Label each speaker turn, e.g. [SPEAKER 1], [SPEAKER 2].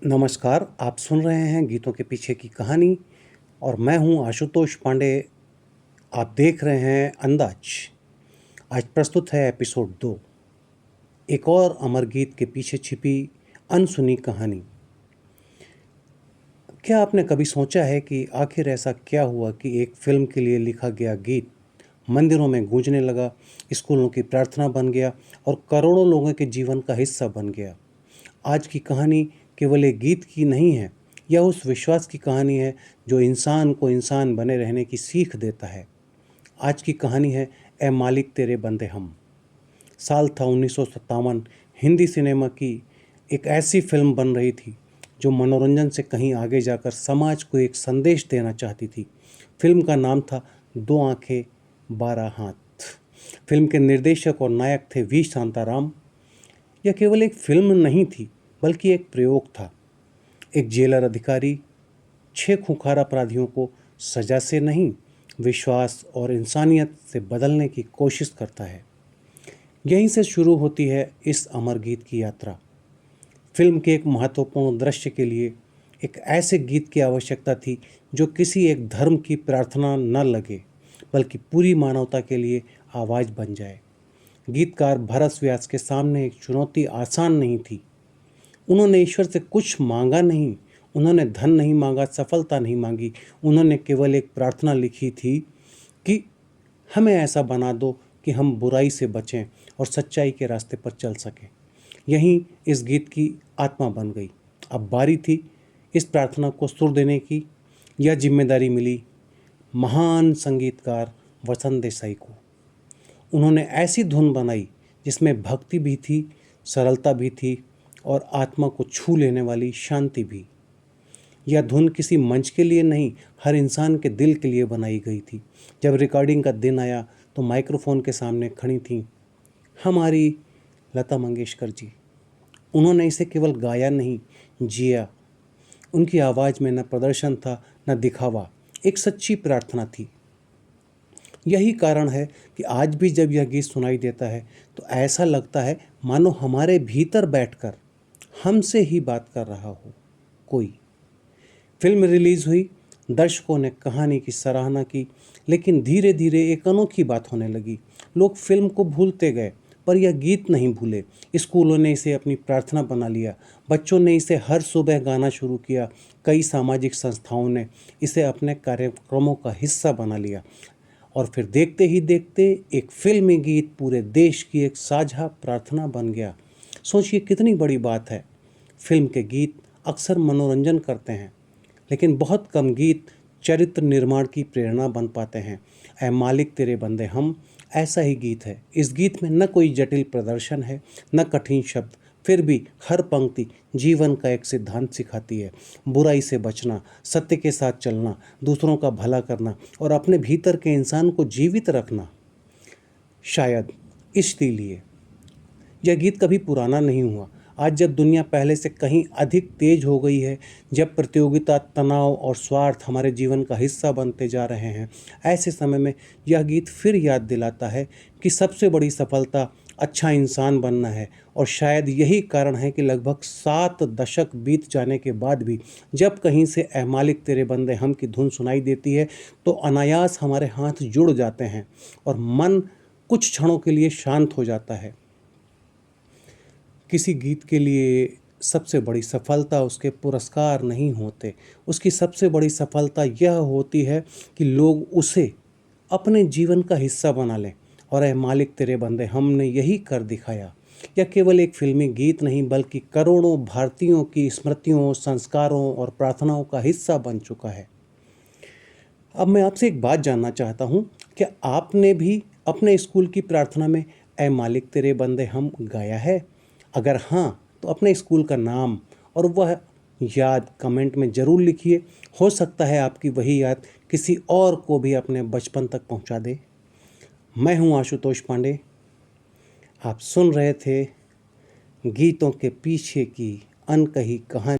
[SPEAKER 1] नमस्कार, आप सुन रहे हैं गीतों के पीछे की कहानी और मैं हूं आशुतोष पांडे। आप देख रहे हैं अंदाज। आज प्रस्तुत है एपिसोड 2, एक और अमर गीत के पीछे छिपी अनसुनी कहानी। क्या आपने कभी सोचा है कि आखिर ऐसा क्या हुआ कि एक फिल्म के लिए लिखा गया गीत मंदिरों में गूंजने लगा, स्कूलों की प्रार्थना बन गया और करोड़ों लोगों के जीवन का हिस्सा बन गया। आज की कहानी केवल एक गीत की नहीं है, यह उस विश्वास की कहानी है जो इंसान को इंसान बने रहने की सीख देता है। आज की कहानी है ए मालिक तेरे बंदे हम। साल था 1957। हिंदी सिनेमा की एक ऐसी फिल्म बन रही थी जो मनोरंजन से कहीं आगे जाकर समाज को एक संदेश देना चाहती थी। फिल्म का नाम था दो आंखें 12 हाथ। फिल्म के निर्देशक और नायक थे वी शांताराम। यह केवल एक फिल्म नहीं थी बल्कि एक प्रयोग था। एक जेलर अधिकारी 6 खूंखार अपराधियों को सजा से नहीं, विश्वास और इंसानियत से बदलने की कोशिश करता है। यहीं से शुरू होती है इस अमर गीत की यात्रा। फिल्म के एक महत्वपूर्ण दृश्य के लिए एक ऐसे गीत की आवश्यकता थी जो किसी एक धर्म की प्रार्थना न लगे बल्कि पूरी मानवता के लिए आवाज़ बन जाए। गीतकार भरत व्यास के सामने एक चुनौती आसान नहीं थी। उन्होंने ईश्वर से कुछ मांगा नहीं, उन्होंने धन नहीं मांगा, सफलता नहीं मांगी। उन्होंने केवल एक प्रार्थना लिखी थी कि हमें ऐसा बना दो कि हम बुराई से बचें और सच्चाई के रास्ते पर चल सकें। यही इस गीत की आत्मा बन गई। अब बारी थी इस प्रार्थना को सुर देने की। यह जिम्मेदारी मिली महान संगीतकार वसंत देसाई को। उन्होंने ऐसी धुन बनाई जिसमें भक्ति भी थी, सरलता भी थी और आत्मा को छू लेने वाली शांति भी। यह धुन किसी मंच के लिए नहीं, हर इंसान के दिल के लिए बनाई गई थी। जब रिकॉर्डिंग का दिन आया तो माइक्रोफोन के सामने खड़ी थीं हमारी लता मंगेशकर जी। उन्होंने इसे केवल गाया नहीं, जिया। उनकी आवाज़ में न प्रदर्शन था न दिखावा, एक सच्ची प्रार्थना थी। यही कारण है कि आज भी जब यह गीत सुनाई देता है तो ऐसा लगता है मानो हमारे भीतर बैठकर हमसे ही बात कर रहा हो कोई। फिल्म रिलीज हुई, दर्शकों ने कहानी की सराहना की, लेकिन धीरे धीरे एक अनोखी बात होने लगी। लोग फिल्म को भूलते गए, पर यह गीत नहीं भूले। स्कूलों ने इसे अपनी प्रार्थना बना लिया, बच्चों ने इसे हर सुबह गाना शुरू किया, कई सामाजिक संस्थाओं ने इसे अपने कार्यक्रमों का हिस्सा बना लिया और फिर देखते ही देखते एक फिल्मी गीत पूरे देश की एक साझा प्रार्थना बन गया। सोचिए कितनी बड़ी बात है। फिल्म के गीत अक्सर मनोरंजन करते हैं, लेकिन बहुत कम गीत चरित्र निर्माण की प्रेरणा बन पाते हैं। ऐ मालिक तेरे बंदे हम ऐसा ही गीत है। इस गीत में न कोई जटिल प्रदर्शन है, न कठिन शब्द, फिर भी हर पंक्ति जीवन का एक सिद्धांत सिखाती है। बुराई से बचना, सत्य के साथ चलना, दूसरों का भला करना और अपने भीतर के इंसान को जीवित रखना। शायद इसलिए यह गीत कभी पुराना नहीं हुआ। आज जब दुनिया पहले से कहीं अधिक तेज हो गई है, जब प्रतियोगिता, तनाव और स्वार्थ हमारे जीवन का हिस्सा बनते जा रहे हैं, ऐसे समय में यह गीत फिर याद दिलाता है कि सबसे बड़ी सफलता अच्छा इंसान बनना है। और शायद यही कारण है कि लगभग 7 दशक बीत जाने के बाद भी जब कहीं से ऐ मालिक तेरे बंदे हम की धुन सुनाई देती है तो अनायास हमारे हाथ जुड़ जाते हैं और मन कुछ क्षणों के लिए शांत हो जाता है। किसी गीत के लिए सबसे बड़ी सफलता उसके पुरस्कार नहीं होते, उसकी सबसे बड़ी सफलता यह होती है कि लोग उसे अपने जीवन का हिस्सा बना लें। और ऐ मालिक तेरे बंदे हमने यही कर दिखाया। यह केवल एक फिल्मी गीत नहीं बल्कि करोड़ों भारतीयों की स्मृतियों, संस्कारों और प्रार्थनाओं का हिस्सा बन चुका है। अब मैं आपसे एक बात जानना चाहता हूँ, क्या आपने भी अपने स्कूल की प्रार्थना में ऐ मालिक तेरे बंदे हम गाया है? अगर हाँ, तो अपने स्कूल का नाम और वह याद कमेंट में ज़रूर लिखिए। हो सकता है आपकी वही याद किसी और को भी अपने बचपन तक पहुंचा दे। मैं हूं आशुतोष पांडे। आप सुन रहे थे गीतों के पीछे की अनकही कहानी।